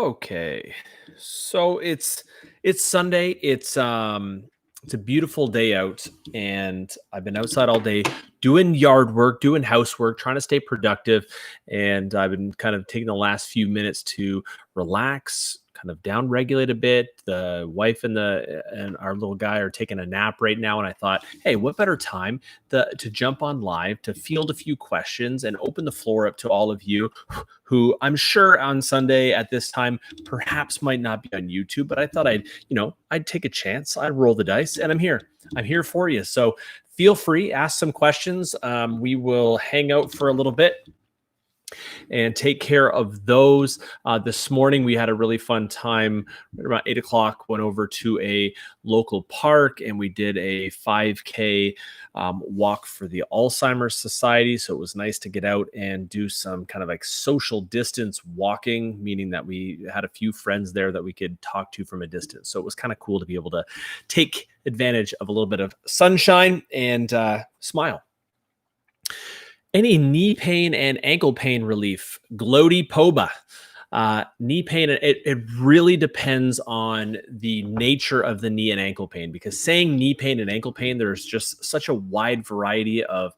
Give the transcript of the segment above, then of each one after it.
Okay. So it's Sunday. It's a beautiful day out and I've been outside all day doing yard work, doing housework, trying to stay productive, and I've been kind of taking the last few minutes to relax, kind of down regulate a bit. The wife and our little guy are taking a nap right now, and I thought, "Hey, what better time to jump on live to field a few questions and open the floor up to all of you who I'm sure on Sunday at this time perhaps might not be on YouTube, but I thought I'd take a chance. I'd roll the dice, and I'm here. I'm here for you. So feel free, ask some questions. We will hang out for a little bit and take care of those. This morning, we had a really fun time. Right around 8 o'clock, went over to a local park and we did a 5K walk for the Alzheimer's Society. So it was nice to get out and do some kind of like social distance walking, meaning that we had a few friends there that we could talk to from a distance. So it was kind of cool to be able to take advantage of a little bit of sunshine and smile. Any knee pain and ankle pain relief? Glody Poba. Knee pain, it really depends on the nature of the knee and ankle pain, because saying knee pain and ankle pain, there's just such a wide variety of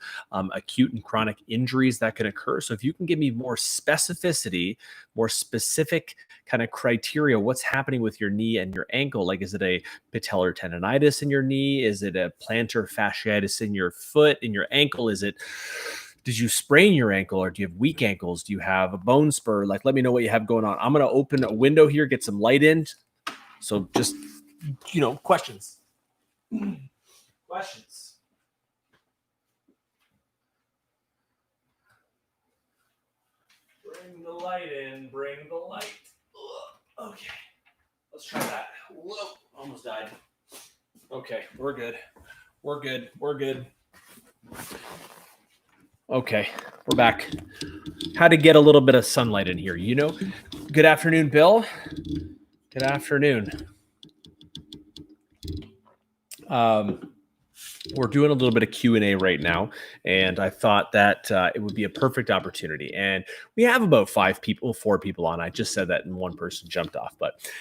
acute and chronic injuries that can occur. So if you can give me more specificity, more specific kind of criteria, what's happening with your knee and your ankle? Like, is it a patellar tendonitis in your knee? Is it a plantar fasciitis in your foot, in your ankle? Did you sprain your ankle, or do you have weak ankles? Do you have a bone spur? Like, let me know what you have going on. I'm going to open a window here, get some light in. So just, questions. Questions. Bring the light in. Bring the light. Ugh. Okay. Let's try that. Whoa. Almost died. Okay. We're good. We're good. We're good. Okay, we're back. How to get a little bit of sunlight in here, Good afternoon, Bill. Good afternoon. We're doing a little bit of Q&A right now, and I thought that it would be a perfect opportunity. And we have about 4 people on. I just said that and one person jumped off. But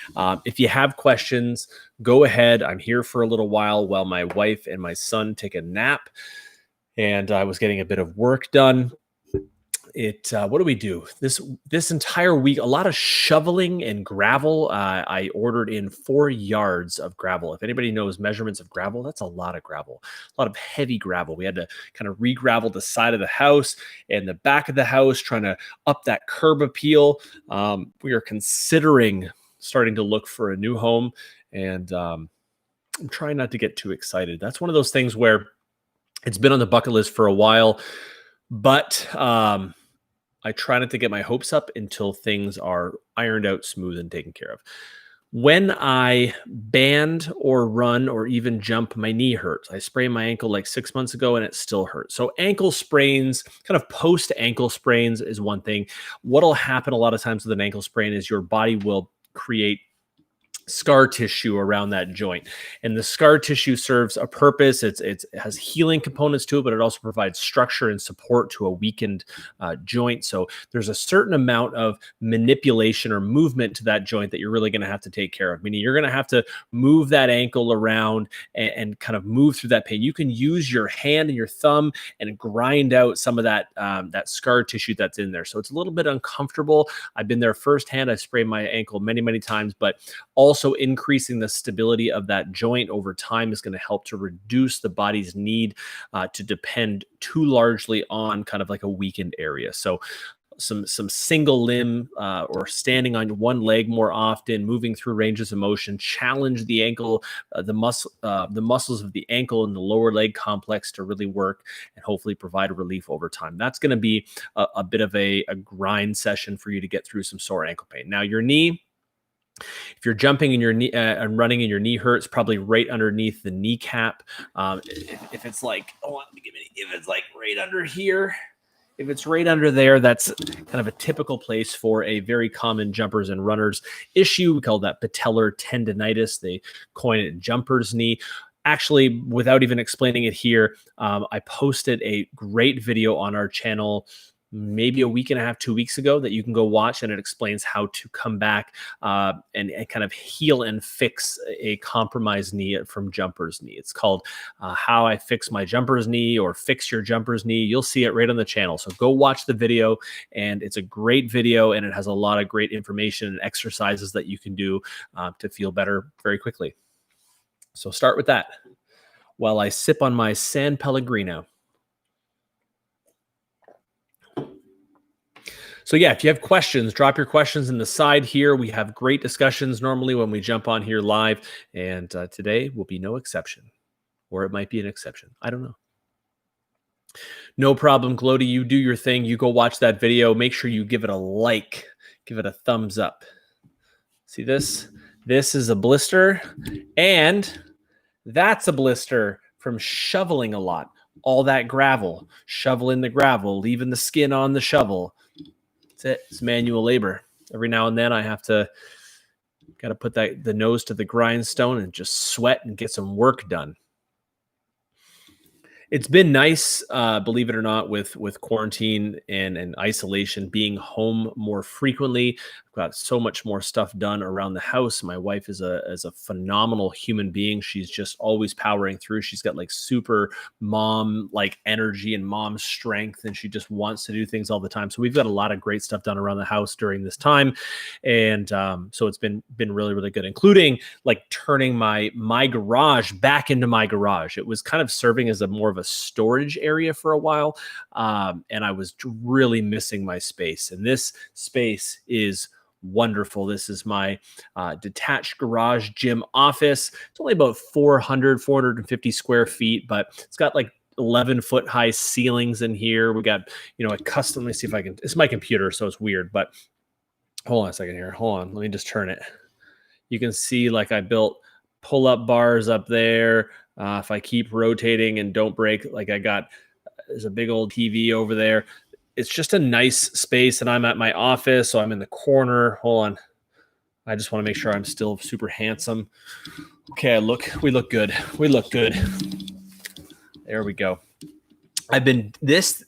if you have questions, go ahead. I'm here for a little while my wife and my son take a nap. And I was getting a bit of work done. What do we do this entire week? A lot of shoveling and gravel. I ordered in 4 yards of gravel. If anybody knows measurements of gravel, that's a lot of gravel, a lot of heavy gravel. We had to kind of re-gravel the side of the house and the back of the house, trying to up that curb appeal. We are considering starting to look for a new home, and I'm trying not to get too excited. That's one of those things where it's been on the bucket list for a while, but I try not to get my hopes up until things are ironed out, smooth, and taken care of. When I band or run or even jump, my knee hurts. I sprained my ankle like 6 months ago and it still hurts. So ankle sprains, kind of post-ankle sprains, is one thing. What'll happen a lot of times with an ankle sprain is your body will create scar tissue around that joint, and the scar tissue serves a purpose. It has healing components to it, but it also provides structure and support to a weakened joint. So there's a certain amount of manipulation or movement to that joint that you're really going to have to take care of, meaning you're going to have to move that ankle around and kind of move through that pain. You can use your hand and your thumb and grind out some of that scar tissue that's in there. So it's a little bit uncomfortable. I've been there firsthand. I've sprained my ankle many, many times, but also increasing the stability of that joint over time is going to help to reduce the body's need to depend too largely on kind of like a weakened area. So some single limb or standing on one leg more often, moving through ranges of motion, challenge the ankle, the muscles of the ankle and the lower leg complex to really work and hopefully provide a relief over time. That's going to be a bit of a grind session for you to get through some sore ankle pain. Now, your knee, if you're jumping in your knee and running and your knee hurts, probably right underneath the kneecap. If it's like, if it's like right under here, if it's right under there, that's kind of a typical place for a very common jumpers and runners issue. We call that patellar tendonitis. They coin it jumper's knee. Actually, without even explaining it here, I posted a great video on our channel maybe a week and a half, 2 weeks ago that you can go watch, and it explains how to come back and kind of heal and fix a compromised knee from jumper's knee. It's called How I Fix My Jumper's Knee, or Fix Your Jumper's Knee. You'll see it right on the channel. So go watch the video, and it's a great video, and it has a lot of great information and exercises that you can do to feel better very quickly. So start with that while I sip on my San Pellegrino. So yeah, if you have questions, drop your questions in the side here. We have great discussions normally when we jump on here live, and today will be no exception, or it might be an exception. I don't know. No problem, Glody. You do your thing. You go watch that video. Make sure you give it a like, give it a thumbs up. See this? This is a blister, and that's a blister from shoveling a lot. All that gravel, shoveling the gravel, leaving the skin on the shovel. That's it. It's manual labor. Every now and then I have to put the nose to the grindstone and just sweat and get some work done. It's been nice, believe it or not, with quarantine and isolation, being home more frequently. I've got so much more stuff done around the house. My wife is a phenomenal human being. She's just always powering through. She's got like super mom like energy and mom strength, and she just wants to do things all the time. So we've got a lot of great stuff done around the house during this time, and so it's been really, really good, including like turning my garage back into my garage. It was kind of serving as more of a storage area for a while, and I was really missing my space, and this space is wonderful. This is my detached garage gym office. It's only about 450 square feet, but it's got like 11-foot high ceilings in here. We got, a custom, let me see if I can, it's my computer, so it's weird, but hold on a second here. Hold on. Let me just turn it. You can see like I built pull-up bars up there. If I keep rotating and don't break, like there's a big old TV over there. It's just a nice space, and I'm at my office, so I'm in the corner. Hold on. I just want to make sure I'm still super handsome. Okay, we look good. We look good. There we go. This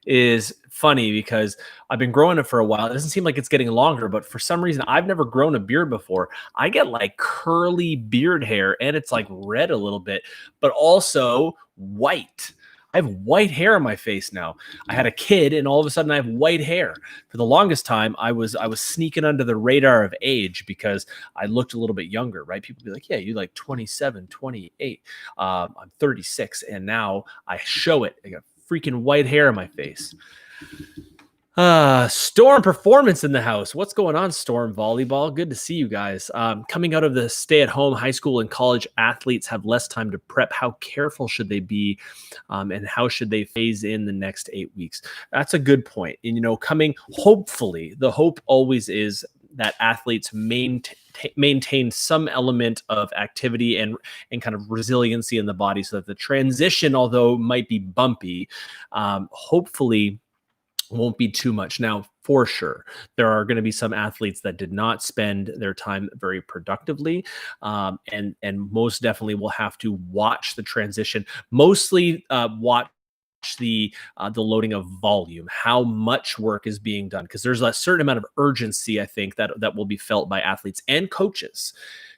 is funny because I've been growing it for a while. It doesn't seem like it's getting longer, but for some reason, I've never grown a beard before. I get like curly beard hair, and it's like red a little bit, but also white. I have white hair on my face now. I had a kid, and all of a sudden I have white hair. For the longest time, I was sneaking under the radar of age because I looked a little bit younger, right? People be like, yeah, you're like 27, 28. I'm 36, and now I show it. I got freaking white hair on my face. Storm Performance in the house. What's going on, Storm Volleyball? Good to see you guys. Coming out of the stay-at-home, high school and college athletes have less time to prep. How careful should they be, and how should they phase in the next 8 weeks? That's a good point. And, hopefully, the hope always is that athletes maintain some element of activity and kind of resiliency in the body, so that the transition, although might be bumpy, hopefully won't be too much. Now, for sure, there are going to be some athletes that did not spend their time very productively, and most definitely will have to watch the transition. Mostly watch the loading of volume, how much work is being done, because there's a certain amount of urgency, I think, that will be felt by athletes and coaches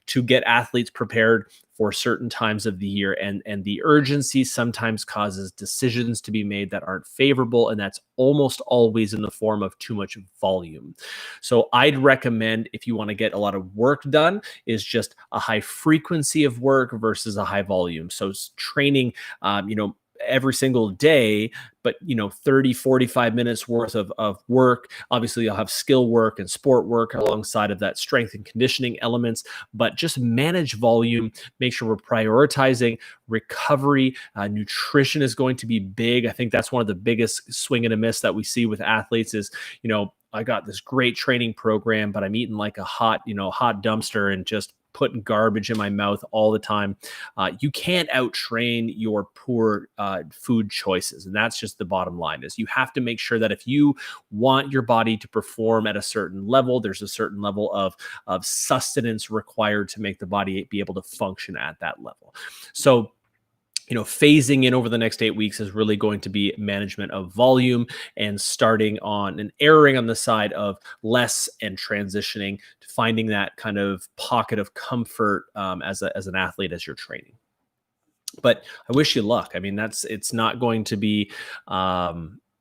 to get athletes prepared for certain times of the year. And the urgency sometimes causes decisions to be made that aren't favorable, and that's almost always in the form of too much volume. So I'd recommend, if you want to get a lot of work done, is just a high frequency of work versus a high volume. So training, every single day, but 30, 45 minutes worth of work. Obviously, you'll have skill work and sport work alongside of that strength and conditioning elements, but just manage volume. Make sure we're prioritizing recovery. Nutrition is going to be big. I think that's one of the biggest swing and a miss that we see with athletes is, I got this great training program, but I'm eating like a hot dumpster and just putting garbage in my mouth all the time. You can't out-train your poor food choices. And that's just the bottom line, is you have to make sure that if you want your body to perform at a certain level, there's a certain level of sustenance required to make the body be able to function at that level. So phasing in over the next 8 weeks is really going to be management of volume and starting on and erring on the side of less and transitioning to finding that kind of pocket of comfort as an athlete as you're training. But I wish you luck. I mean, it's not going to be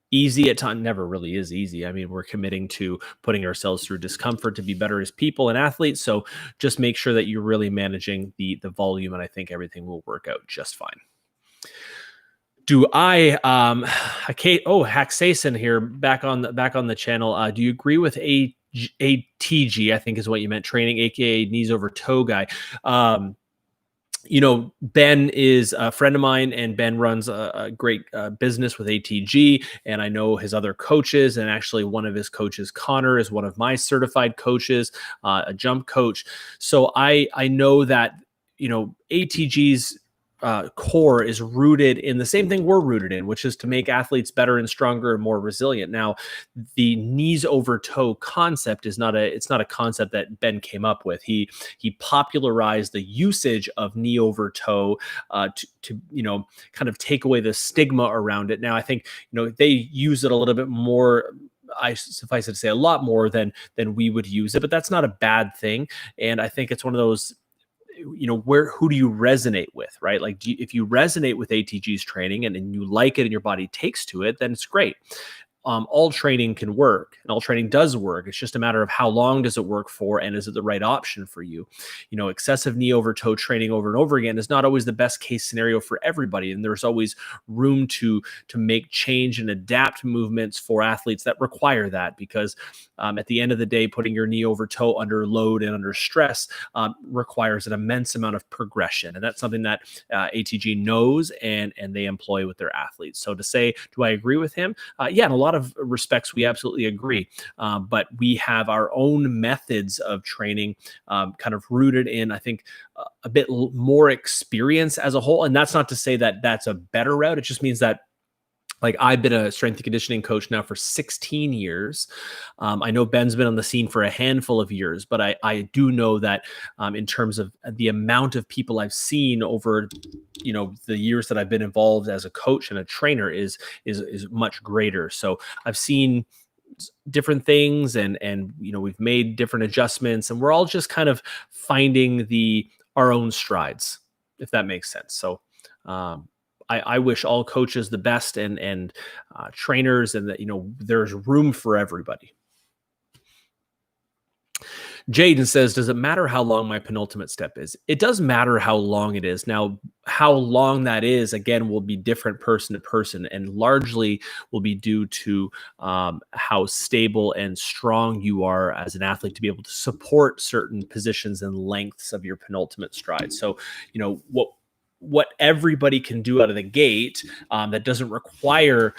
easy at times. Never really is easy. I mean, we're committing to putting ourselves through discomfort to be better as people and athletes. So just make sure that you're really managing the volume, and I think everything will work out just fine. Haxason here back on the channel. Do you agree with ATG? I think is what you meant, training, aka knees over toe guy. Ben is a friend of mine, and Ben runs a great business with ATG, and I know his other coaches, and actually one of his coaches, Connor, is one of my certified coaches, a jump coach. So I know that ATG's core is rooted in the same thing we're rooted in, which is to make athletes better and stronger and more resilient. Now, the knees over toe concept is not a concept that Ben came up with. He popularized the usage of knee over toe to kind of take away the stigma around it. Now, I think they use it a little bit more. I suffice it to say a lot more than we would use it, but that's not a bad thing. And I think it's one of those, who do you resonate with, right? Like, if you resonate with ATG's training and you like it and your body takes to it, then it's great. All training can work, and all training does work. It's just a matter of how long does it work for, and is it the right option for you? Excessive knee over toe training over and over again is not always the best case scenario for everybody, and there's always room to make change and adapt movements for athletes that require that, because at the end of the day, putting your knee over toe under load and under stress requires an immense amount of progression, and that's something that ATG knows and they employ with their athletes. So to say, do I agree with him? Yeah, in a lot of respects, we absolutely agree. But we have our own methods of training, kind of rooted in, I think, a bit more experience as a whole. And that's not to say that that's a better route. It just means that, like, I've been a strength and conditioning coach now for 16 years. I know Ben's been on the scene for a handful of years, but I do know that in terms of the amount of people I've seen over, the years that I've been involved as a coach and a trainer is much greater. So I've seen different things, and we've made different adjustments, and we're all just kind of finding our own strides, if that makes sense. So I wish all coaches the best and trainers, and that there's room for everybody. Jaden says, does it matter how long my penultimate step is? It does matter how long it is. Now, how long that is, again, will be different person to person, and largely will be due to how stable and strong you are as an athlete to be able to support certain positions and lengths of your penultimate stride. So, what everybody can do out of the gate that doesn't require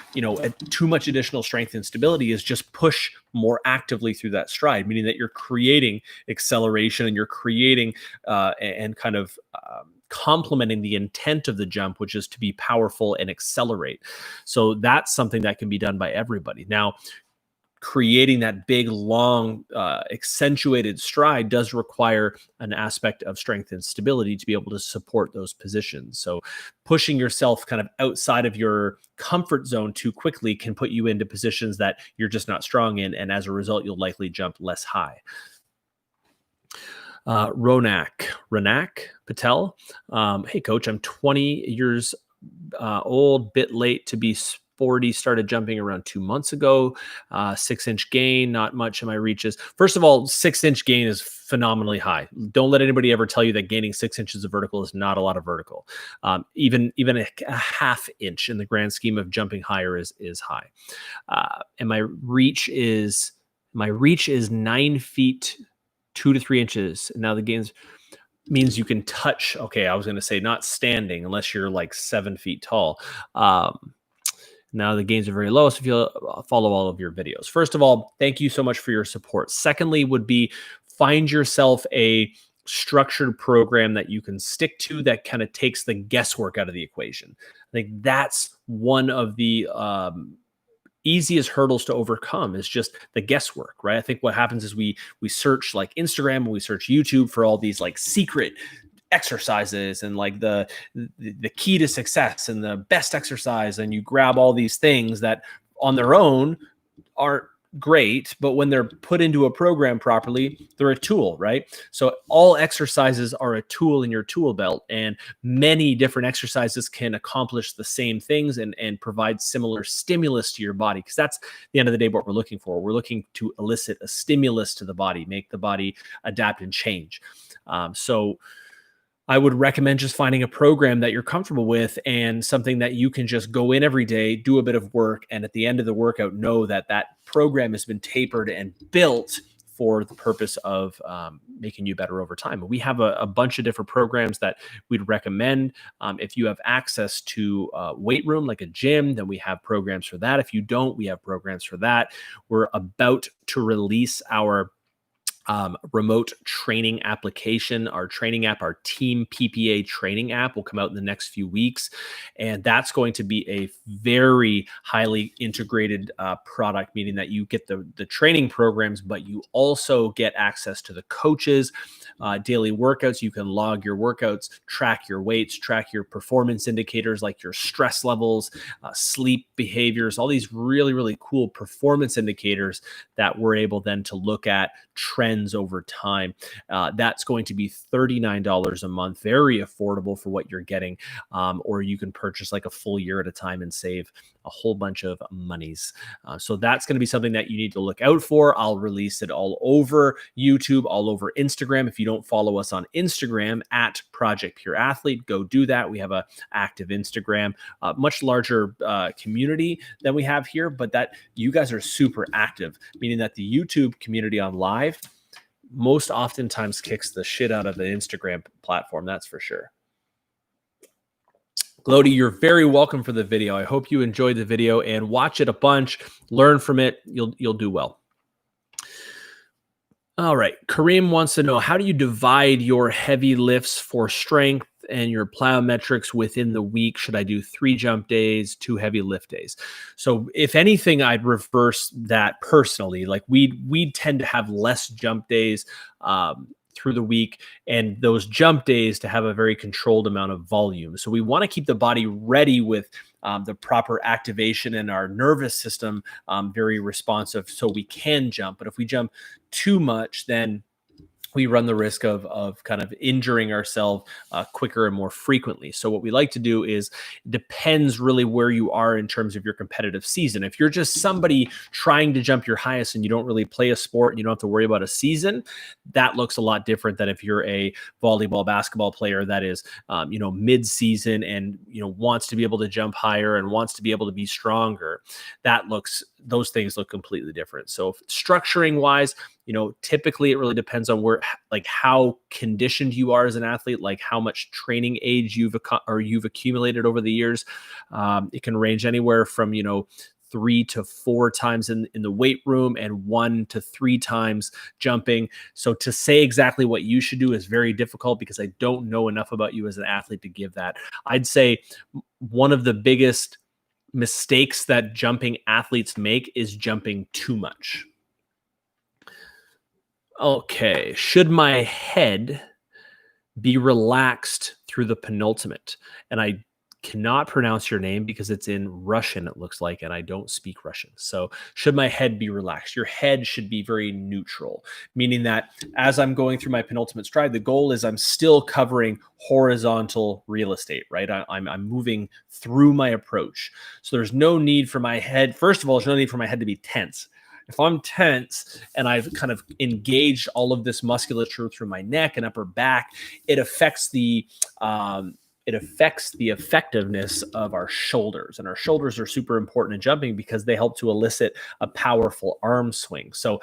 too much additional strength and stability is just push more actively through that stride, meaning that you're creating acceleration, and you're creating and kind of complementing the intent of the jump, which is to be powerful and accelerate. So that's something that can be done by everybody. Now, creating that big, long, accentuated stride does require an aspect of strength and stability to be able to support those positions. So pushing yourself kind of outside of your comfort zone too quickly can put you into positions that you're just not strong in, and as a result, you'll likely jump less high. Ranak Patel. Hey, coach, I'm 20 years old, bit late to be 40, started jumping around 2 months ago. 6-inch gain, not much in my reaches. First of all, 6-inch gain is phenomenally high. Don't let anybody ever tell you that gaining 6 inches of vertical is not a lot of vertical. Even a half inch in the grand scheme of jumping higher is high. And my reach is 9 feet 2 to 3 inches. And now the gains means you can touch. Okay, I was going to say not standing unless you're like 7 feet tall. Now the gains are very low, so if you follow all of your videos. First of all, thank you so much for your support. Secondly would be, find yourself a structured program that you can stick to that kind of takes the guesswork out of the equation. I think that's one of the easiest hurdles to overcome, is just the guesswork, right? I think what happens is we search like Instagram and we search YouTube for all these like secret exercises and like the key to success and the best exercise, and you grab all these things that on their own aren't great, but when they're put into a program properly, they're a tool, right? So all exercises are a tool in your tool belt, and many different exercises can accomplish the same things and provide similar stimulus to your body, because that's the end of the day what we're looking for. We're looking to elicit a stimulus to the body, make the body adapt and change. So I would recommend just finding a program that you're comfortable with and something that you can just go in every day, do a bit of work, and at the end of the workout, know that that program has been tapered and built for the purpose of making you better over time. We have a bunch of different programs that we'd recommend. If you have access to a weight room like a gym, then we have programs for that. If you don't, we have programs for that. We're about to release our remote training application, our training app, our Team PPA training app will come out in the next few weeks. And that's going to be a very highly integrated product, meaning that you get the training programs, but you also get access to the coaches, daily workouts. You can log your workouts, track your weights, track your performance indicators like your stress levels, sleep behaviors, all these really, really cool performance indicators that we're able then to look at trends over time. That's going to be $39 a month, very affordable for what you're getting. Or you can purchase like a full year at a time and save a whole bunch of monies. So that's going to be something that you need to look out for. I'll release it all over YouTube, all over Instagram. If you don't follow us on Instagram at Project Pure Athlete, go do that. We have a active Instagram, much larger community than we have here, but that you guys are super active, meaning that the YouTube community on live most oftentimes kicks the shit out of the Instagram platform. That's for sure. Glody, you're very welcome for the video. I hope you enjoyed the video and watch it a bunch, learn from it. You'll do well. All right. Kareem wants to know, how do you divide your heavy lifts for strength and your plyometrics within the week? Should I do 3 jump days, 2 heavy lift days? So if anything, I'd reverse that personally. Like we tend to have less jump days through the week, and those jump days to have a very controlled amount of volume. So we want to keep the body ready with the proper activation and our nervous system very responsive so we can jump. But if we jump too much, then we run the risk of kind of injuring ourselves quicker and more frequently. So what we like to do is, depends really where you are in terms of your competitive season. If you're just somebody trying to jump your highest and you don't really play a sport and you don't have to worry about a season, that looks a lot different than if you're a volleyball, basketball player that is, mid-season and, wants to be able to jump higher and wants to be able to be stronger. Those things look completely different. So structuring wise, typically it really depends on how conditioned you are as an athlete, like how much training age you've accumulated over the years. It can range anywhere from, 3 to 4 times in the weight room and 1 to 3 times jumping. So to say exactly what you should do is very difficult because I don't know enough about you as an athlete to give that. I'd say one of the biggest mistakes that jumping athletes make is jumping too much. Okay, should my head be relaxed through the penultimate? And I cannot pronounce your name because it's in Russian, it looks like, and I don't speak Russian. So should my head be relaxed? Your head should be very neutral, meaning that as I'm going through my penultimate stride, the goal is I'm still covering horizontal real estate, right? I'm moving through my approach. So there's no need for my head. First of all, there's no need for my head to be tense. If I'm tense and I've kind of engaged all of this musculature through my neck and upper back, it affects the effectiveness of our shoulders. And our shoulders are super important in jumping because they help to elicit a powerful arm swing. So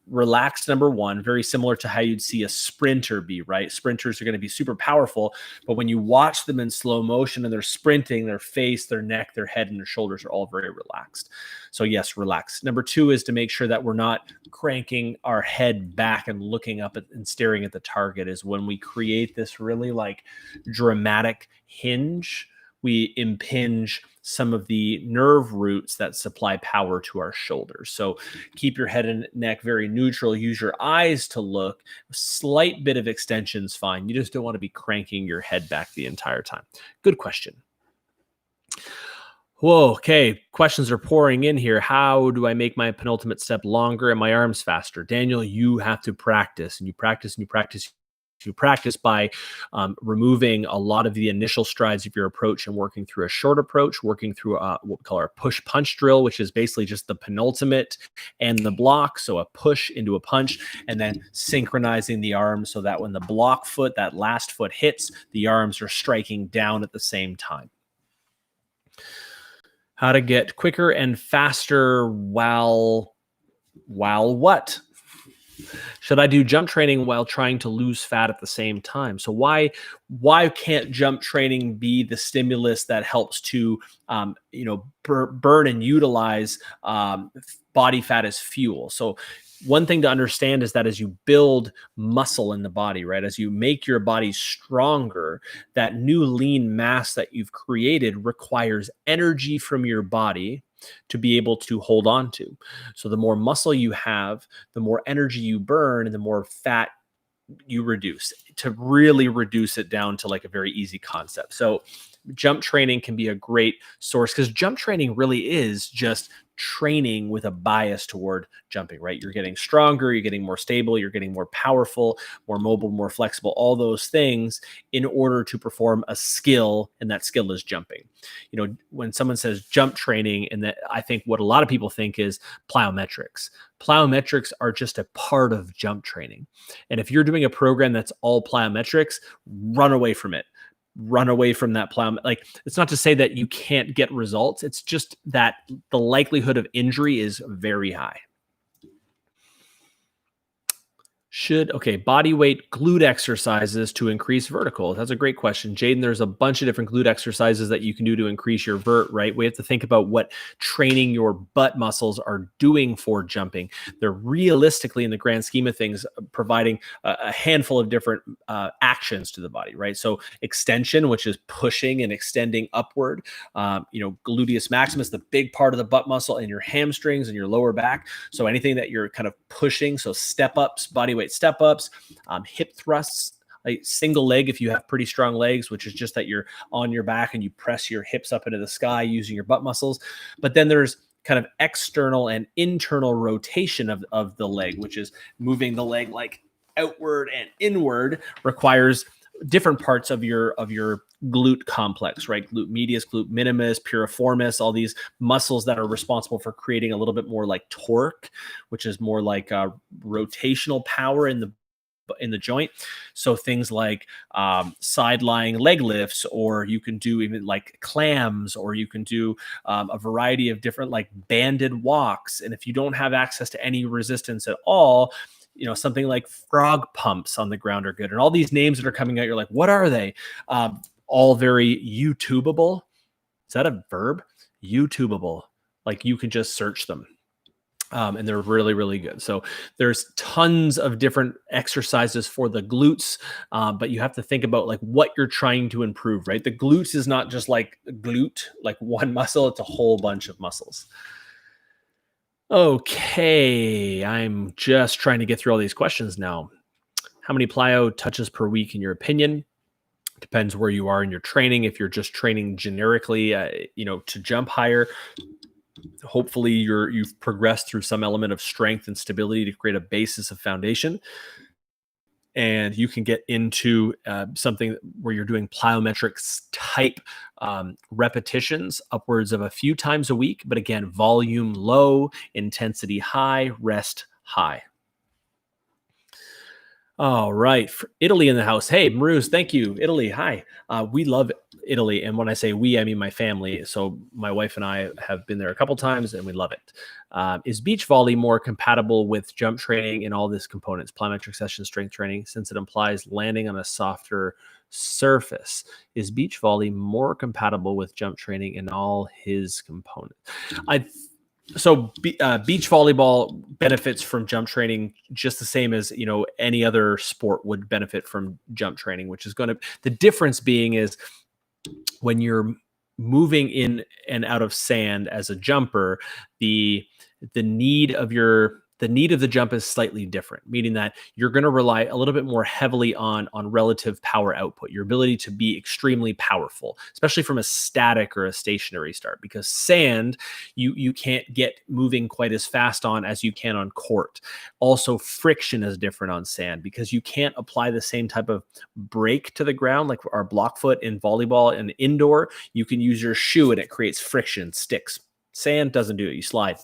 relaxed, number one, very similar to how you'd see a sprinter be, right? Sprinters are going to be super powerful, but when you watch them in slow motion and they're sprinting, their face, their neck, their head, and their shoulders are all very relaxed. So yes, relax. Number two is to make sure that we're not cranking our head back and looking up and staring at the target. Is when we create this really like dramatic hinge we impinge some of the nerve roots that supply power to our shoulders. So keep your head and neck very neutral. Use your eyes to look. A slight bit of extension is fine. You just don't want to be cranking your head back the entire time. Good question. Whoa, okay. Questions are pouring in here. How do I make my penultimate step longer and my arms faster? Daniel, you have to practice, and you practice and you practice. You practice by removing a lot of the initial strides of your approach and working through a short approach, working through what we call our push punch drill, which is basically just the penultimate and the block. So a push into a punch, and then synchronizing the arms so that when the block foot, that last foot hits, the arms are striking down at the same time. How to get quicker and faster while what? Should I do jump training while trying to lose fat at the same time? So why can't jump training be the stimulus that helps to burn and utilize body fat as fuel? So one thing to understand is that as you build muscle in the body, right, as you make your body stronger, that new lean mass that you've created requires energy from your body to be able to hold on to. So the more muscle you have, the more energy you burn, and the more fat you reduce, to really reduce it down to like a very easy concept. So jump training can be a great source, because jump training really is just training with a bias toward jumping, right? You're getting stronger, you're getting more stable, you're getting more powerful, more mobile, more flexible, all those things in order to perform a skill, and that skill is jumping. When someone says jump training, and that, I think what a lot of people think is plyometrics. Plyometrics are just a part of jump training. And if you're doing a program that's all plyometrics, run away from it. Run away from that plyometric. Like, it's not to say that you can't get results. It's just that the likelihood of injury is very high. Body weight glute exercises to increase vertical. That's a great question. Jaden, there's a bunch of different glute exercises that you can do to increase your vert, right? We have to think about what training your butt muscles are doing for jumping. They're realistically, in the grand scheme of things, providing a handful of different actions to the body, right? So extension, which is pushing and extending upward. Gluteus maximus, the big part of the butt muscle, and your hamstrings and your lower back. So anything that you're kind of pushing, so step ups, body weight step ups, hip thrusts, like single leg if you have pretty strong legs, which is just that you're on your back and you press your hips up into the sky using your butt muscles. But then there's kind of external and internal rotation of the leg, which is moving the leg like outward and inward, requires different parts of your glute complex, right? Glute medius, glute minimus, piriformis, all these muscles that are responsible for creating a little bit more like torque, which is more like rotational power in the joint. So things like side lying leg lifts, or you can do even like clams, or you can do a variety of different like banded walks. And if you don't have access to any resistance at all, something like frog pumps on the ground are good. And all these names that are coming out, you're like, what are they? All very YouTubeable. Is that a verb? YouTubeable. Like, you can just search them. And they're really, really good. So there's tons of different exercises for the glutes, but you have to think about like what you're trying to improve, right? The glutes is not just like glute, like one muscle. It's a whole bunch of muscles. Okay, I'm just trying to get through all these questions now. How many plyo touches per week in your opinion? Depends where you are in your training. If you're just training generically, to jump higher, hopefully you've progressed through some element of strength and stability to create a basis of foundation. And you can get into something where you're doing plyometrics type repetitions upwards of a few times a week. But again, volume low, intensity high, rest high. All right. For Italy in the house. Hey, Maruz, thank you. Italy, hi. We love Italy. And when I say we, I mean my family. So my wife and I have been there a couple times and we love it. Is beach volley more compatible with jump training and all these components, plyometric session, strength training, since it implies landing on a softer surface? Is beach volley more compatible with jump training and all his components? So beach volleyball benefits from jump training just the same as, any other sport would benefit from jump training, which is the difference being is when you're moving in and out of sand as a jumper, the the need of your the need of the jump is slightly different, meaning that you're going to rely a little bit more heavily on relative power output, your ability to be extremely powerful, especially from a static or a stationary start, because sand you can't get moving quite as fast on as you can on court. Also, friction is different on sand because you can't apply the same type of brake to the ground like our block foot in volleyball and indoor. You can use your shoe and it creates friction, sticks. Sand doesn't do it. You slide.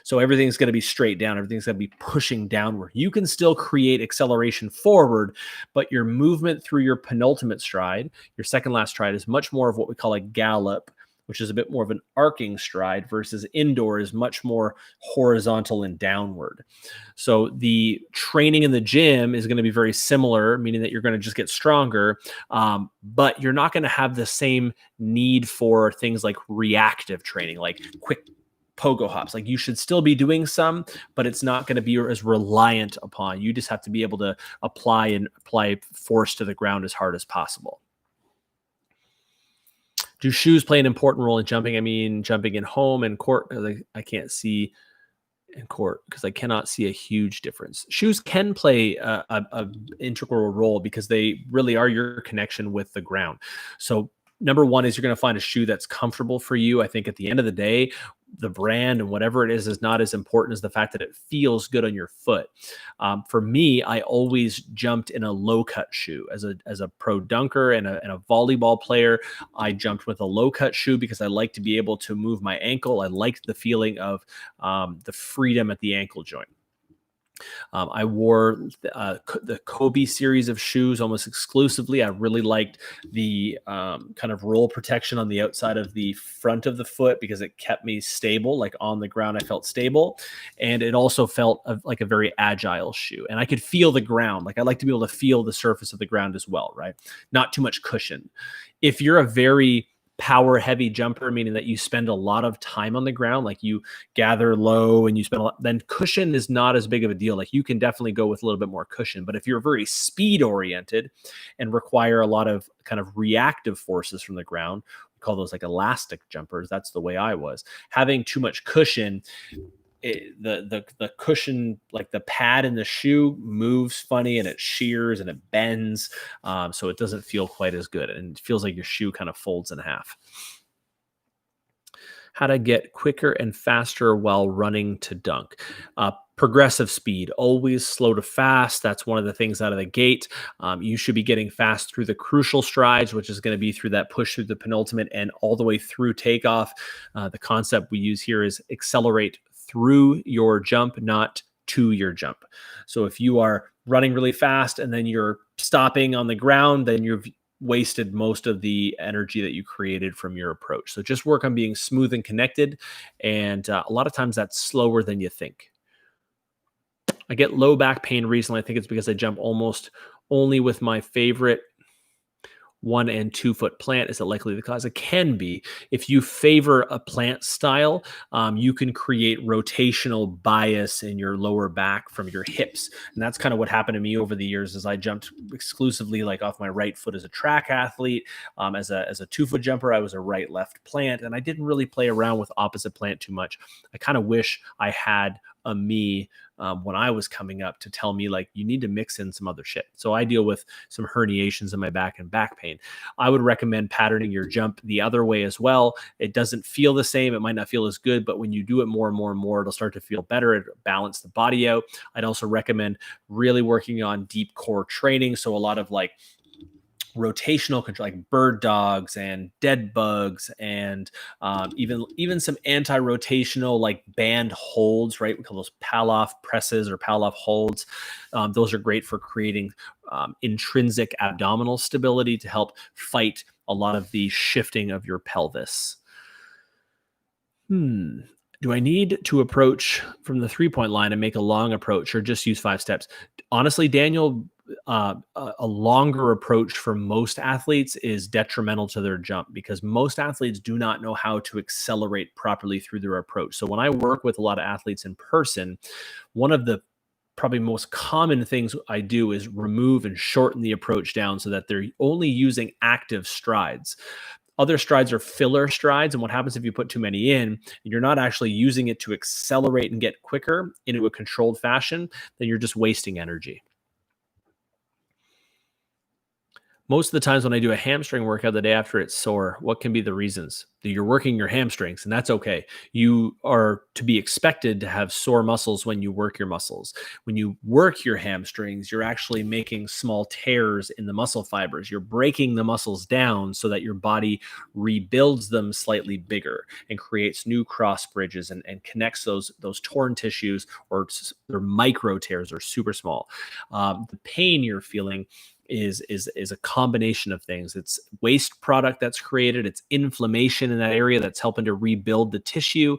So everything's going to be straight down. Everything's going to be pushing downward. You can still create acceleration forward, but your movement through your penultimate stride, your second last stride, is much more of what we call a gallop, which is a bit more of an arcing stride, versus indoor is much more horizontal and downward. So the training in the gym is going to be very similar, meaning that you're going to just get stronger, but you're not going to have the same need for things like reactive training, like quick pogo hops. Like, you should still be doing some, but it's not going to be as reliant upon. You just have to be able to apply force to the ground as hard as possible. Do shoes play an important role in jumping? I mean, jumping in home and court, I can't see in court because I cannot see a huge difference. Shoes can play a integral role because they really are your connection with the ground. So number one is you're going to find a shoe that's comfortable for you. I think at the end of the day, the brand and whatever it is not as important as the fact that it feels good on your foot. For me, I always jumped in a low cut shoe as a pro dunker and a volleyball player. I jumped with a low cut shoe because I like to be able to move my ankle. I liked the feeling of the freedom at the ankle joint. I wore the Kobe series of shoes almost exclusively. I really liked the kind of roll protection on the outside of the front of the foot because it kept me stable. Like on the ground, I felt stable. And it also felt like a very agile shoe. And I could feel the ground. Like, I like to be able to feel the surface of the ground as well, right? Not too much cushion. If you're a very power heavy jumper, meaning that you spend a lot of time on the ground, like you gather low and you spend a lot, then cushion is not as big of a deal. Like, you can definitely go with a little bit more cushion. But if you're very speed oriented and require a lot of kind of reactive forces from the ground, we call those like elastic jumpers. That's the way I was. Having too much cushion, the cushion, like the pad in the shoe, moves funny and it shears and it bends, so it doesn't feel quite as good, and it feels like your shoe kind of folds in half. How to get quicker and faster while running to dunk? Progressive speed, always slow to fast. That's one of the things out of the gate. You should be getting fast through the crucial strides, which is going to be through that push through the penultimate and all the way through takeoff. The concept we use here is accelerate through your jump, not to your jump. So if you are running really fast and then you're stopping on the ground, then you've wasted most of the energy that you created from your approach. So just work on being smooth and connected. And a lot of times that's slower than you think. I get low back pain recently. I think it's because I jump almost only with my favorite 1 and 2 foot plant. Is it likely the cause? It can be. If you favor a plant style, you can create rotational bias in your lower back from your hips. And that's kind of what happened to me over the years as I jumped exclusively like off my right foot as a track athlete. As a 2 foot jumper, I was a right left plant, and I didn't really play around with opposite plant too much. I kind of wish I had a me when I was coming up to tell me, like, you need to mix in some other shit. So I deal with some herniations in my back and back pain. I would recommend patterning your jump the other way as well. It doesn't feel the same. It might not feel as good, but when you do it more and more and more, it'll start to feel better. It'll balance the body out. I'd also recommend really working on deep core training. So a lot of like rotational control, like bird dogs and dead bugs, and even some anti-rotational like band holds, right? We call those Pallof presses or Pallof holds. Those are great for creating intrinsic abdominal stability to help fight a lot of the shifting of your pelvis. Do I need to approach from the 3-point line and make a long approach, or just use 5 steps? Honestly, Daniel, a longer approach for most athletes is detrimental to their jump because most athletes do not know how to accelerate properly through their approach. So when I work with a lot of athletes in person, one of the probably most common things I do is remove and shorten the approach down so that they're only using active strides. Other strides are filler strides. And what happens if you put too many in and you're not actually using it to accelerate and get quicker into a controlled fashion, then you're just wasting energy. Most of the times when I do a hamstring workout the day after it's sore, what can be the reasons? That you're working your hamstrings, and that's okay. You are to be expected to have sore muscles when you work your muscles. When you work your hamstrings, you're actually making small tears in the muscle fibers. You're breaking the muscles down so that your body rebuilds them slightly bigger and creates new cross bridges and connects those torn tissues, or their micro tears are super small. The pain you're feeling is a combination of things. It's waste product that's created. It's inflammation in that area that's helping to rebuild the tissue.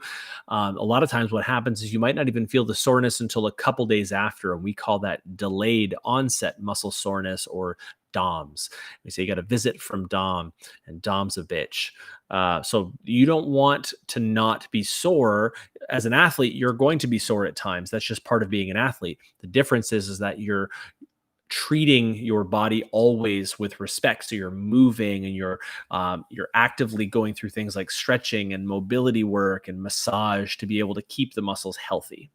A lot of times what happens is you might not even feel the soreness until a couple days after, and we call that delayed onset muscle soreness, or DOMS. We say you got a visit from Dom, and Dom's a bitch. So you don't want to not be sore. As an athlete, you're going to be sore at times. That's just part of being an athlete. The difference is that you're treating your body always with respect. So you're moving and you're actively going through things like stretching and mobility work and massage to be able to keep the muscles healthy.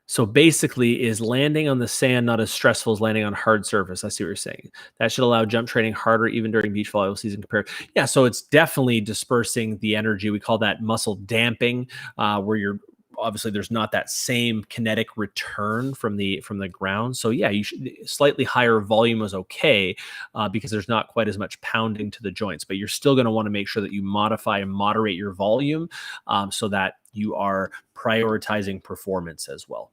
So basically, is landing on the sand not as stressful as landing on hard surface? I see what you're saying. That should allow jump training harder even during beach volleyball season compared. Yeah, so it's definitely dispersing the energy. We call that muscle damping, where you're obviously there's not that same kinetic return from the ground. So yeah, you should slightly higher volume is okay, because there's not quite as much pounding to the joints, but you're still going to want to make sure that you modify and moderate your volume, so that you are prioritizing performance as well.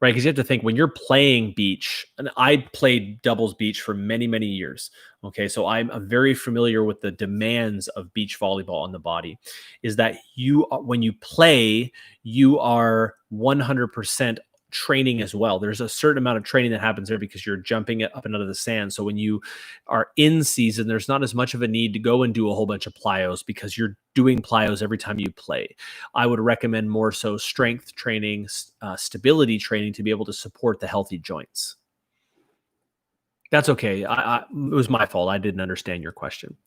Right, because you have to think when you're playing beach, and I played doubles beach for many, many years. Okay, so I'm very familiar with the demands of beach volleyball on the body. Is that when you play, you are 100% training as well. There's a certain amount of training that happens there because you're jumping it up and out of the sand. So when you are in season, there's not as much of a need to go and do a whole bunch of plyos because you're doing plyos every time you play. I would recommend more so strength training, stability training to be able to support the healthy joints. That's okay. It was my fault. I didn't understand your question.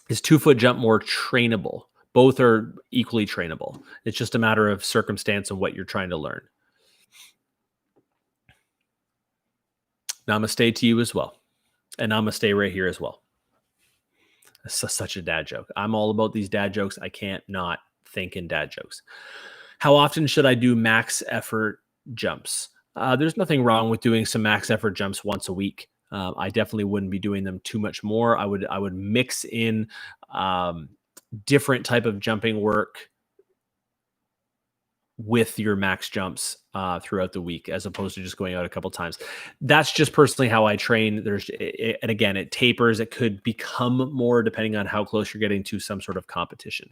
Is 2-foot jump more trainable? Both are equally trainable. It's just a matter of circumstance and what you're trying to learn. Namaste to you as well. And namaste right here as well. It's such a dad joke. I'm all about these dad jokes. I can't not think in dad jokes. How often should I do max effort jumps? There's nothing wrong with doing some max effort jumps once a week. I definitely wouldn't be doing them too much more. I would mix in different type of jumping work with your max jumps throughout the week, as opposed to just going out a couple times. That's just personally how I train. And again, it tapers. It could become more depending on how close you're getting to some sort of competition.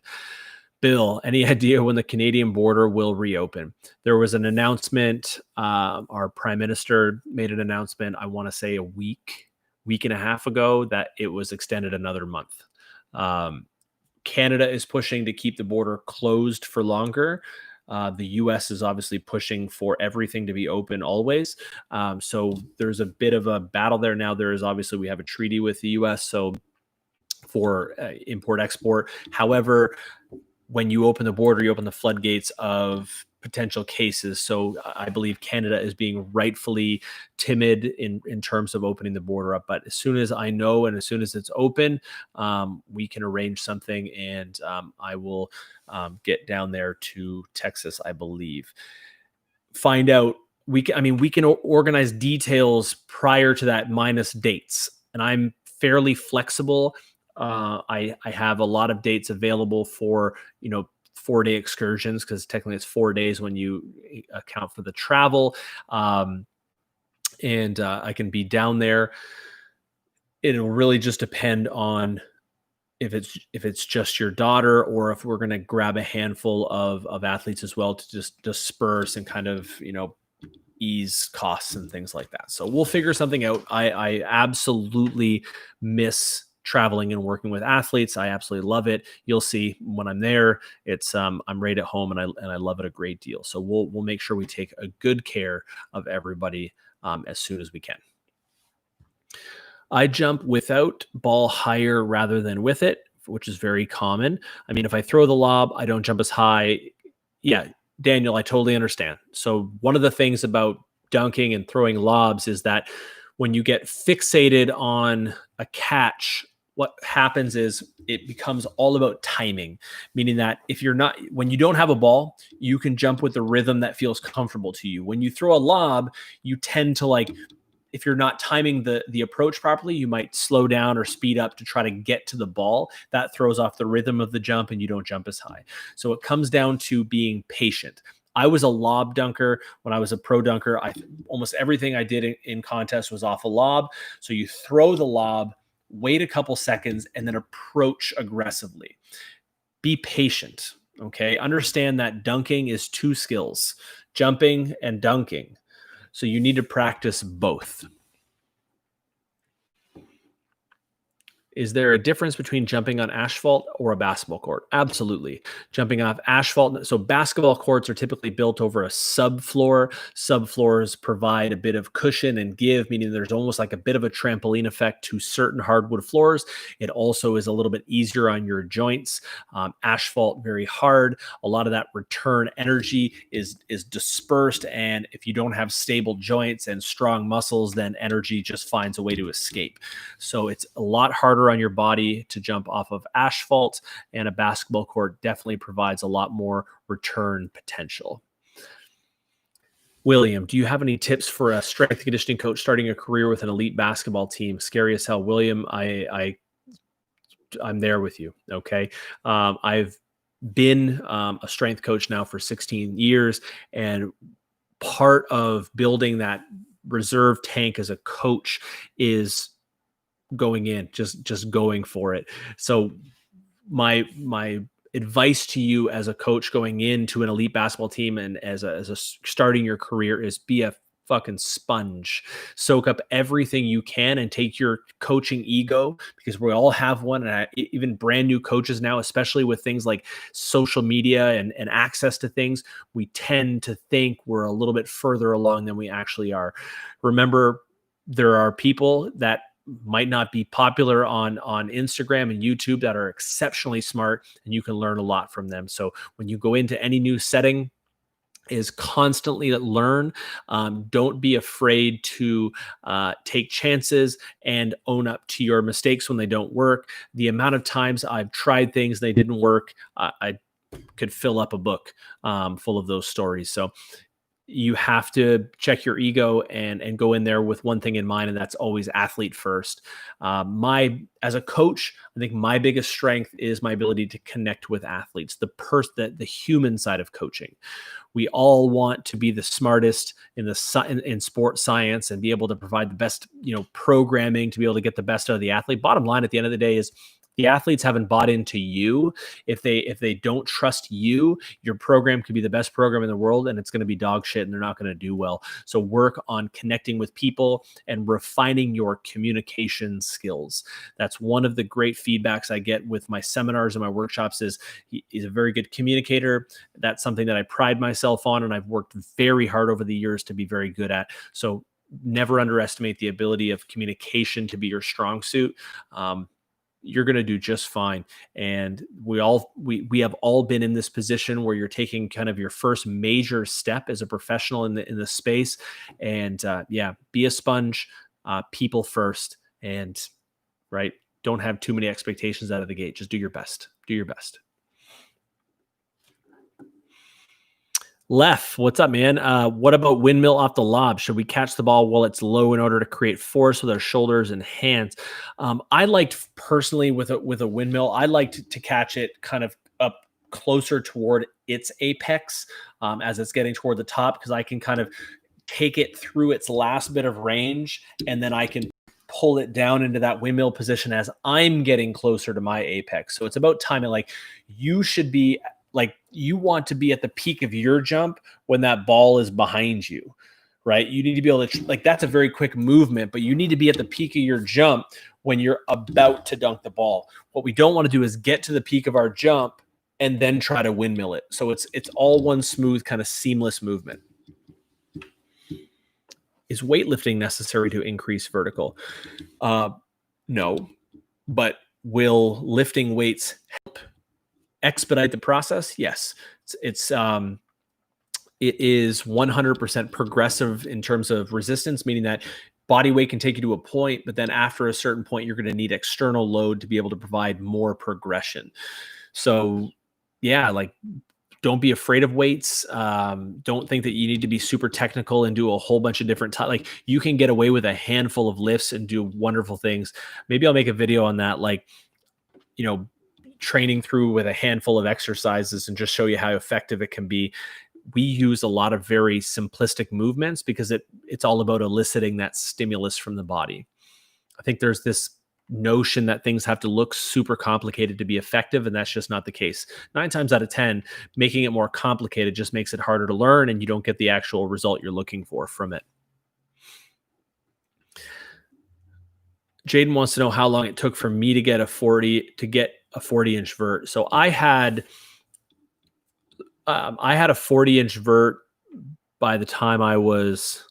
Bill, any idea when the Canadian border will reopen? There was an announcement. Our prime minister made an announcement, I want to say a week and a half ago, that it was extended another month. Canada is pushing to keep the border closed for longer. The US is obviously pushing for everything to be open always. So there's a bit of a battle there now. We have a treaty with the US, so for import export. However, when you open the border, you open the floodgates of potential cases. So I believe Canada is being rightfully timid in terms of opening the border up. But as soon as I know and as soon as it's open, we can arrange something, and I will get down there to Texas, I believe. Find out. We can organize details prior to that, minus dates, and I'm fairly flexible. I have a lot of dates available for 4-day excursions, because technically it's 4 days when you account for the travel, and I can be down there. It'll really just depend on if it's just your daughter, or if we're going to grab a handful of athletes as well to just disperse and kind of ease costs and things like that. So we'll figure something out. I absolutely miss traveling and working with athletes. I absolutely love it. You'll see when I'm there, it's I'm right at home, and I love it a great deal. So we'll make sure we take a good care of everybody as soon as we can. I jump without ball higher rather than with it, which is very common. I mean, if I throw the lob, I don't jump as high. Yeah, Daniel, I totally understand. So, one of the things about dunking and throwing lobs is that when you get fixated on a catch, what happens is it becomes all about timing, meaning that if you're not, when you don't have a ball, you can jump with the rhythm that feels comfortable to you. When you throw a lob, you tend to like, if you're not timing the approach properly, you might slow down or speed up to try to get to the ball. That throws off the rhythm of the jump and you don't jump as high. So it comes down to being patient. I was a lob dunker when I was a pro dunker. Almost everything I did in contest was off a lob. So you throw the lob, wait a couple seconds, and then approach aggressively. Be patient. Okay. Understand that dunking is two skills, jumping and dunking. So you need to practice both. Is there a difference between jumping on asphalt or a basketball court? Absolutely. Jumping off asphalt. So basketball courts are typically built over a subfloor. Subfloors provide a bit of cushion and give, meaning there's almost like a bit of a trampoline effect to certain hardwood floors. It also is a little bit easier on your joints. Asphalt, very hard. A lot of that return energy is dispersed. And if you don't have stable joints and strong muscles, then energy just finds a way to escape. So it's a lot harder on your body to jump off of asphalt, and a basketball court definitely provides a lot more return potential. William, do you have any tips for a strength and conditioning coach starting a career with an elite basketball team? Scary as hell. William, I'm there with you. Okay. I've been a strength coach now for 16 years, and part of building that reserve tank as a coach is going in, just going for it. So my advice to you as a coach going into an elite basketball team and as a starting your career is be a fucking sponge. Soak up everything you can and take your coaching ego, because we all have one. And even brand new coaches now, especially with things like social media and access to things, we tend to think we're a little bit further along than we actually are. Remember, there are people that might not be popular on Instagram and YouTube that are exceptionally smart, and you can learn a lot from them. So when you go into any new setting, is constantly learn. Don't be afraid to take chances and own up to your mistakes when they don't work. The amount of times I've tried things, they didn't work, I could fill up a book full of those stories. So you have to check your ego and go in there with one thing in mind, and that's always athlete first. As a coach, I think my biggest strength is my ability to connect with athletes, the human side of coaching. We all want to be the smartest in sports science and be able to provide the best, programming to be able to get the best out of the athlete. Bottom line, at the end of the day, is the athletes haven't bought into you. If they don't trust you, your program could be the best program in the world, and it's going to be dog shit, and they're not going to do well. So work on connecting with people and refining your communication skills. That's one of the great feedbacks I get with my seminars and my workshops is he's a very good communicator. That's something that I pride myself on, and I've worked very hard over the years to be very good at. So never underestimate the ability of communication to be your strong suit. You're going to do just fine. And we have all been in this position where you're taking kind of your first major step as a professional in the space. And be a sponge, people first, and right. Don't have too many expectations out of the gate. Just do your best. Do your best. Lef, what's up, man? What about windmill off the lob? Should we catch the ball while it's low in order to create force with our shoulders and hands? I liked personally with a windmill, I liked to catch it kind of up closer toward its apex as it's getting toward the top, because I can kind of take it through its last bit of range, and then I can pull it down into that windmill position as I'm getting closer to my apex. So it's about timing. Like you should be you want to be at the peak of your jump when that ball is behind you, right? You need to be able to, that's a very quick movement, but you need to be at the peak of your jump when you're about to dunk the ball. What we don't want to do is get to the peak of our jump and then try to windmill it. So it's all one smooth kind of seamless movement. Is weightlifting necessary to increase vertical? No. But will lifting weights help expedite the process? Yes. It is 100% progressive in terms of resistance, meaning that body weight can take you to a point, but then after a certain point, you're going to need external load to be able to provide more progression. So, yeah, like don't be afraid of weights. Don't think that you need to be super technical and do a whole bunch of different like you can get away with a handful of lifts and do wonderful things. Maybe I'll make a video on that, like, you know, training through with a handful of exercises and just show you how effective it can be. We use a lot of very simplistic movements because it's all about eliciting that stimulus from the body. I think there's this notion that things have to look super complicated to be effective, and that's just not the case. 9 times out of 10, making it more complicated just makes it harder to learn, and you don't get the actual result you're looking for from it. Jaden wants to know how long it took for me to get a 40-inch vert. So I had a 40-inch vert by the time I was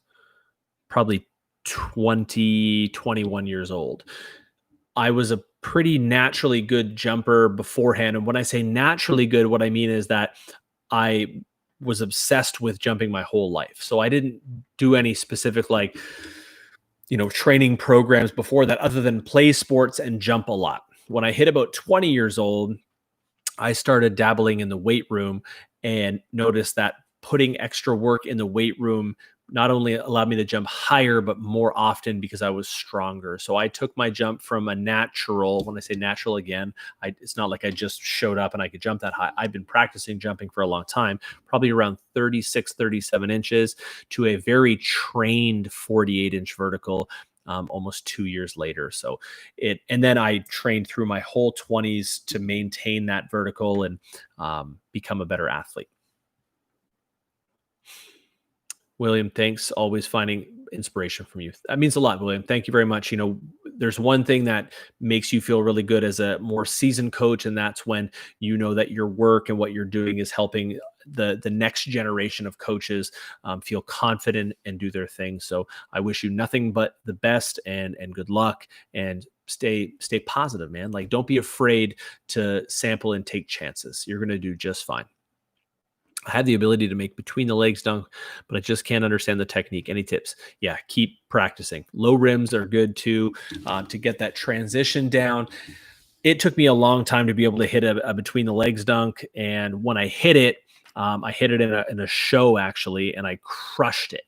probably 21 years old. I was a pretty naturally good jumper beforehand. And when I say naturally good, what I mean is that I was obsessed with jumping my whole life. So I didn't do any specific, like, training programs before that other than play sports and jump a lot. When I hit about 20 years old, I started dabbling in the weight room and noticed that putting extra work in the weight room not only allowed me to jump higher, but more often because I was stronger. So I took my jump from a natural, when I say natural again, it's not like I just showed up and I could jump that high. I've been practicing jumping for a long time, probably around 36, 37 inches to a very trained 48-inch vertical almost 2 years later. So and then I trained through my whole 20s to maintain that vertical and become a better athlete. William, thanks. Always finding inspiration from you. That means a lot, William. Thank you very much. There's one thing that makes you feel really good as a more seasoned coach, and that's when you know that your work and what you're doing is helping the next generation of coaches feel confident and do their thing. So I wish you nothing but the best and good luck, and stay positive, man. Like, don't be afraid to sample and take chances. You're going to do just fine. I had the ability to make between the legs dunk, but I just can't understand the technique. Any tips? Yeah, keep practicing. Low rims are good too, to get that transition down. It took me a long time to be able to hit a between the legs dunk, and when I hit it in a show actually, and I crushed it.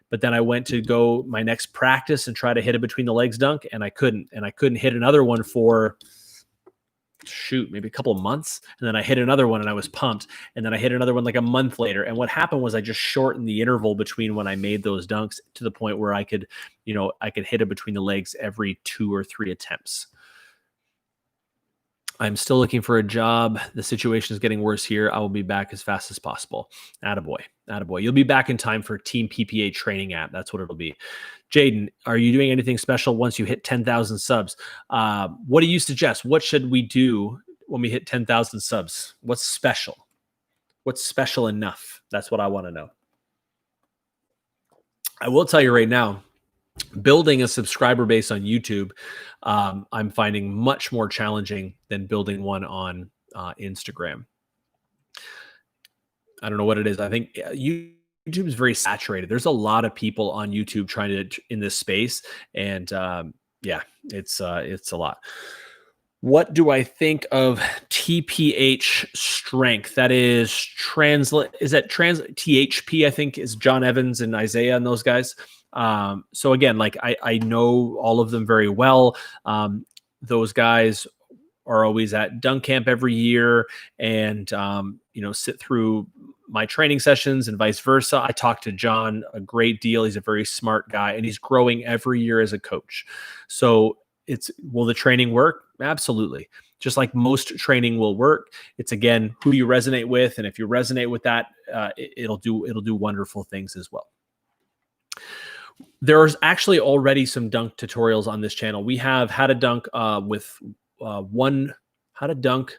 But then I went to go my next practice and try to hit a between the legs dunk, and I couldn't hit another one for maybe a couple of months. And then I hit another one and I was pumped. And then I hit another one like a month later. And what happened was I just shortened the interval between when I made those dunks to the point where I could hit it between the legs every 2 or 3 attempts. I'm still looking for a job. The situation is getting worse here. I will be back as fast as possible. Attaboy. You'll be back in time for Team PPA training app. That's what it'll be. Jaden, are you doing anything special once you hit 10,000 subs? What do you suggest? What should we do when we hit 10,000 subs? What's special? What's special enough? That's what I want to know. I will tell you right now, building a subscriber base on YouTube, I'm finding much more challenging than building one on Instagram. I don't know what it is. I think YouTube is very saturated. There's a lot of people on YouTube trying to in this space, and it's a lot. What do I think of TPH strength? That is THP? I think is John Evans and Isaiah and those guys. So again, like I know all of them very well. Those guys are always at dunk camp every year and, sit through my training sessions and vice versa. I talk to John a great deal. He's a very smart guy and he's growing every year as a coach. So will the training work? Absolutely. Just like most training will work. It's again, who you resonate with. And if you resonate with that, it'll do wonderful things as well. There's actually already some dunk tutorials on this channel. We have how to dunk how to dunk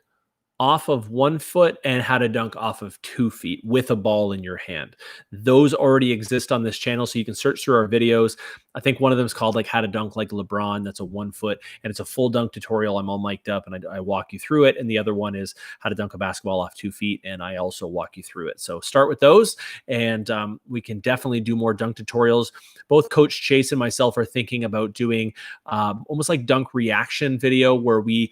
off of 1 foot and how to dunk off of 2 feet with a ball in your hand. Those already exist on this channel, so you can search through our videos. I think one of them is called like how to dunk like LeBron. That's a 1 foot, and it's a full dunk tutorial. I'm all mic'd up and I walk you through it. And the other one is how to dunk a basketball off 2 feet, and I also walk you through it. So start with those, and we can definitely do more dunk tutorials. Both Coach Chase and myself are thinking about doing almost like dunk reaction video, where we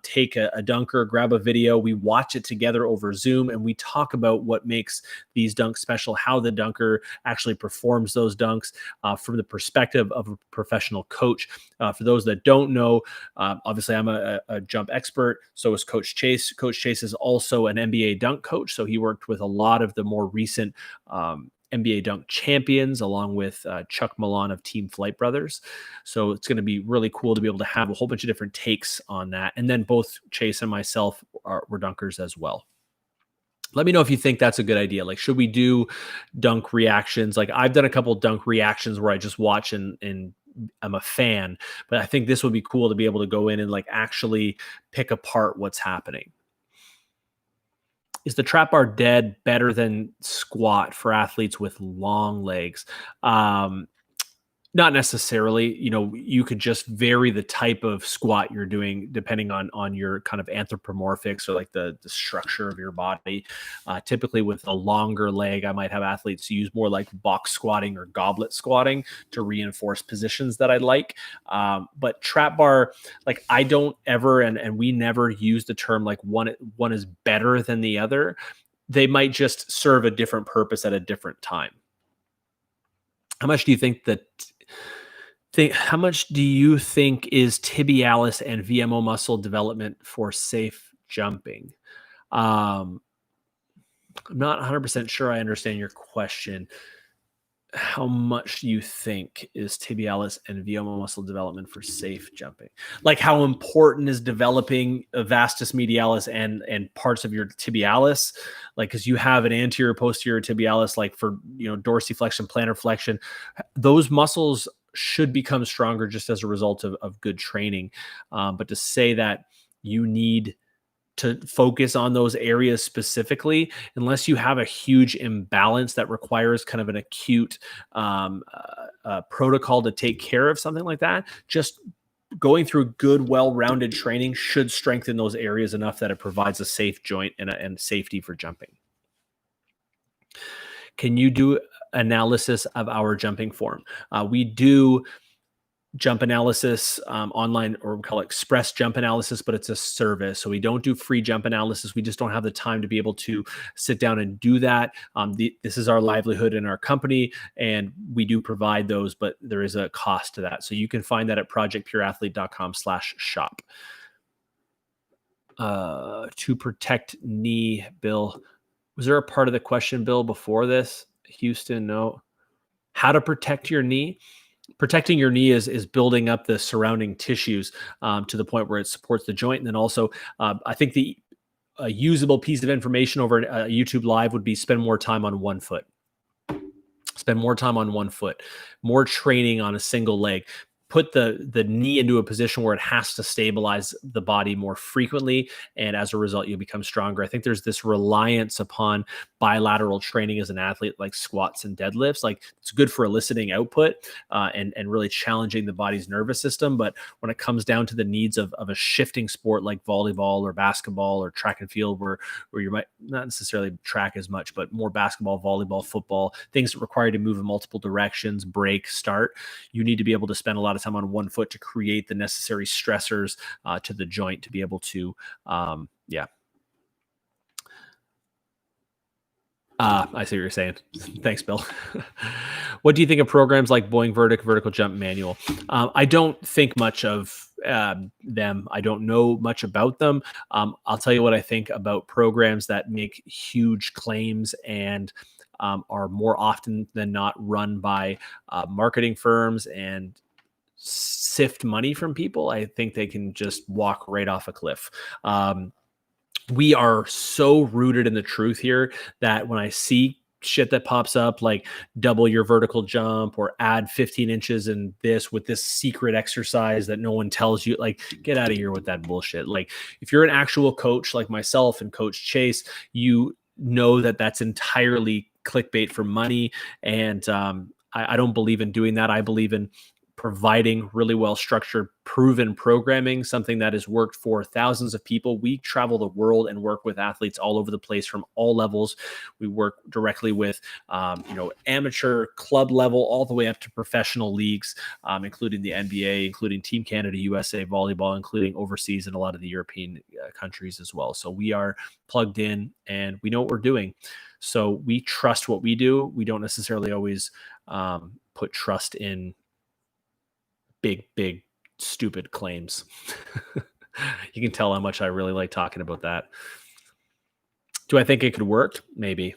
take a dunker, grab a video, we watch it together over Zoom, and we talk about what makes these dunks special, how the dunker actually performs those dunks from the perspective of a professional coach. For those that don't know, obviously I'm a jump expert. So is Coach Chase. Coach Chase is also an NBA dunk coach. So he worked with a lot of the more recent NBA dunk champions, along with Chuck Milan of Team Flight Brothers. So it's going to be really cool to be able to have a whole bunch of different takes on that. And then both Chase and myself were dunkers as well. Let me know if you think that's a good idea. Like, should we do dunk reactions? Like, I've done a couple dunk reactions where I just watch and I'm a fan, but I think this would be cool to be able to go in and like actually pick apart what's happening. Is the trap bar dead better than squat for athletes with long legs? Not necessarily. You could just vary the type of squat you're doing depending on your kind of anthropomorphics, or like the structure of your body. Typically with a longer leg, I might have athletes use more like box squatting or goblet squatting to reinforce positions that I like. But trap bar, like I don't ever, and we never use the term like one is better than the other. They might just serve a different purpose at a different time. How much do you think how much do you think is tibialis and VMO muscle development for safe jumping? I'm not 100% sure I understand your question. How much do you think is tibialis and VMO muscle development for safe jumping? Like, how important is developing a vastus medialis and parts of your tibialis? Like, because you have an anterior posterior tibialis, like for dorsiflexion, plantar flexion, those muscles should become stronger just as a result of good training. But to say that you need to focus on those areas specifically, unless you have a huge imbalance that requires kind of an acute protocol to take care of something like that, just going through good, well-rounded training should strengthen those areas enough that it provides a safe joint and safety for jumping. Can you do analysis of our jumping form? We do jump analysis online, or we call it express jump analysis, but it's a service. So we don't do free jump analysis. We just don't have the time to be able to sit down and do that. This is our livelihood in our company, and we do provide those, but there is a cost to that. So you can find that at projectpureathlete.com/shop. To protect knee, Bill. Was there a part of the question, Bill, before this? Houston, no. How to protect your knee? Protecting your knee is building up the surrounding tissues to the point where it supports the joint. And then also, I think the usable piece of information over YouTube Live would be spend more time on 1 foot. Spend more time on 1 foot. More training on a single leg. Put the knee into a position where it has to stabilize the body more frequently, and as a result, you'll become stronger. I think there's this reliance upon bilateral training as an athlete, like squats and deadlifts. Like, it's good for eliciting output and really challenging the body's nervous system. But when it comes down to the needs of a shifting sport like volleyball or basketball or track and field, where you might not necessarily track as much, but more basketball, volleyball, football, things that require you to move in multiple directions, break, start, you need to be able to spend a lot of time on 1 foot to create the necessary stressors to the joint to be able to, I see what you're saying. Thanks, Bill. What do you think of programs like Boeing Vertical Jump Manual? I don't think much of them. I don't know much about them. I'll tell you what I think about programs that make huge claims and are more often than not run by marketing firms and sift money from people. I think they can just walk right off a cliff. We are so rooted in the truth here that when I see shit that pops up, like double your vertical jump or add 15 inches in this with this secret exercise that no one tells you. Like, get out of here with that bullshit. Like, if you're an actual coach like myself and Coach Chase, you know that that's entirely clickbait for money. And I don't believe in doing that. I believe in providing really well structured, proven programming, something that has worked for thousands of people. We travel the world and work with athletes all over the place from all levels. We work directly with, amateur, club level, all the way up to professional leagues, including the NBA, including Team Canada, USA volleyball, including overseas and a lot of the European countries as well. So we are plugged in and we know what we're doing. So we trust what we do. We don't necessarily always put trust in big, stupid claims. You can tell how much I really like talking about that. Do I think it could work? Maybe.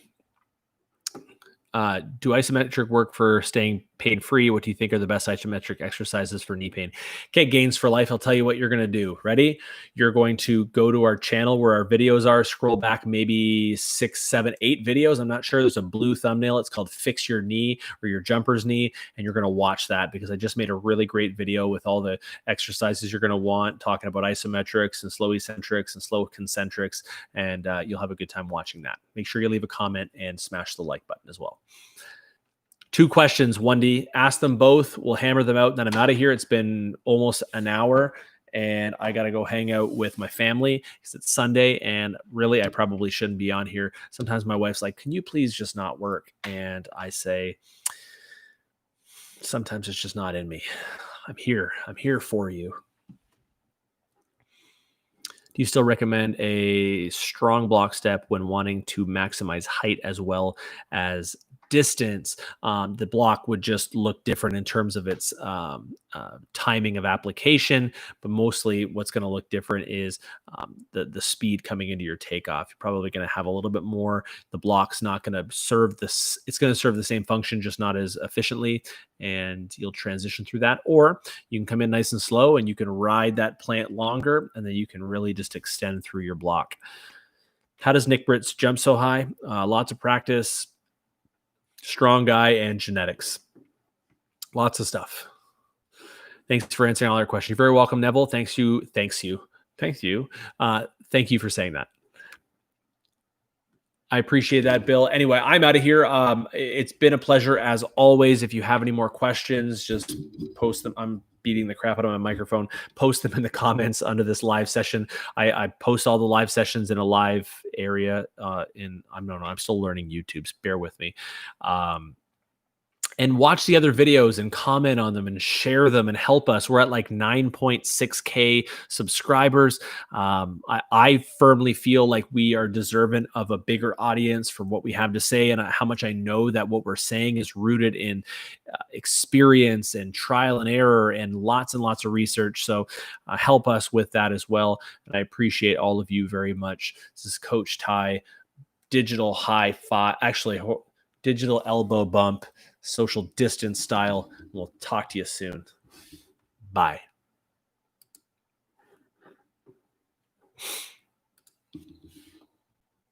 Do isometric work for staying pain free? What do you think are the best isometric exercises for knee pain? Okay, Gains for Life. I'll tell you what you're going to do. Ready? You're going to go to our channel where our videos are, scroll back maybe 6, 7, 8 videos. I'm not sure. There's a blue thumbnail. It's called Fix Your Knee or Your Jumper's Knee. And you're going to watch that because I just made a really great video with all the exercises you're going to want, talking about isometrics and slow eccentrics and slow concentrics. And you'll have a good time watching that. Make sure you leave a comment and smash the like button as well. 2 questions, Wendy. Ask them both. We'll hammer them out. And then I'm out of here. It's been almost an hour and I got to go hang out with my family because it's Sunday. And really, I probably shouldn't be on here. Sometimes my wife's like, can you please just not work? And I say, sometimes it's just not in me. I'm here. I'm here for you. Do you still recommend a strong block step when wanting to maximize height as well as distance? The block would just look different in terms of its timing of application, but mostly what's going to look different is the speed coming into your takeoff. You're probably going to have a little bit more. The block's not going to serve this. It's going to serve the same function, just not as efficiently, and you'll transition through that. Or you can come in nice and slow and you can ride that plant longer, and then you can really just extend through your block. How does Nick Britz jump so high? Lots of practice, strong guy, and genetics. Lots of stuff. Thanks for answering all our questions. You're very welcome, Neville. Thank you. Thank you for saying that. I appreciate that, Bill. Anyway, I'm out of here. It's been a pleasure as always. If you have any more questions, just post them. I'm beating the crap out of my microphone. Post them in the comments under this live session. I post all the live sessions in a live area. I'm still learning YouTube. Bear with me. And watch the other videos and comment on them and share them and help us. We're at like 9.6K subscribers. I firmly feel like we are deserving of a bigger audience for what we have to say, and how much I know that what we're saying is rooted in experience and trial and error and lots of research. So help us with that as well. And I appreciate all of you very much. This is Coach Ty, digital high five, actually digital elbow bump, social distance style. We'll talk to you soon. Bye.